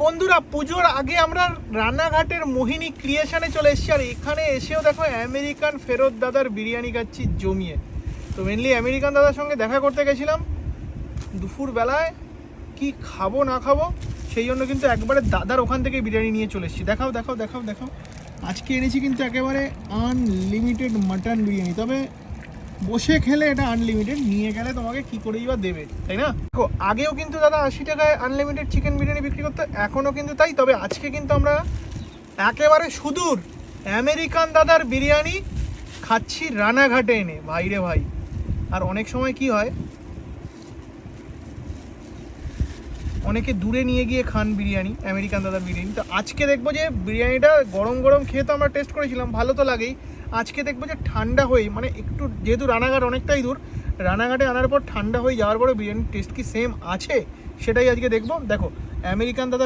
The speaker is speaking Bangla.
বন্ধুরা পুজোর আগে আমরা রানাঘাটের মোহিনী ক্রিয়েশনে চলে এসেছি, আর এখানে এসেও দেখো আমেরিকান ফেরত দাদার বিরিয়ানি খাচ্ছি জমিয়ে। তো মেনলি আমেরিকান দাদার সঙ্গে দেখা করতে গেছিলাম দুপুর বেলায়, কি খাবো না খাবো সেই জন্য কিন্তু একবারে দাদার ওখান থেকে বিরিয়ানি নিয়ে চলে এসেছি। দেখাও দেখাও দেখাও দেখাও, আজকে এনেছি কিন্তু একেবারে আনলিমিটেড মাটন বিরিয়ানি। তবে বসে খেলে এটা আনলিমিটেড, নিয়ে গেলে তোমাকে কি করেই বা দেবে, তাই না? দেখো আগেও কিন্তু দাদা 80 টাকায় আনলিমিটেড চিকেন বিরিয়ানি বিক্রি করতে, এখনও কিন্তু তাই। তবে আজকে কিন্তু আমরা একেবারে সুদূর আমেরিকান দাদার বিরিয়ানি খাচ্ছি রানাঘাটে এনে, ভাই রে ভাই। আর অনেক সময় কি হয়, অনেকে দূরে নিয়ে গিয়ে খান বিরিয়ানি, আমেরিকান দাদার বিরিয়ানি। তো আজকে দেখবো যে বিরিয়ানিটা গরম গরম খেয়ে তো আমরা টেস্ট করেছিলাম, ভালো তো লাগেই। আজকে দেখবো যে ঠান্ডা হয়ে, মানে একটু যেহেতু রানাঘাট অনেকটাই দূর, রানাঘাটে আনার পর ঠান্ডা হয়ে যাওয়ার পরে বিরিয়ানির টেস্ট কি সেম আছে সেটাই আজকে দেখবো। দেখো আমেরিকান দাদা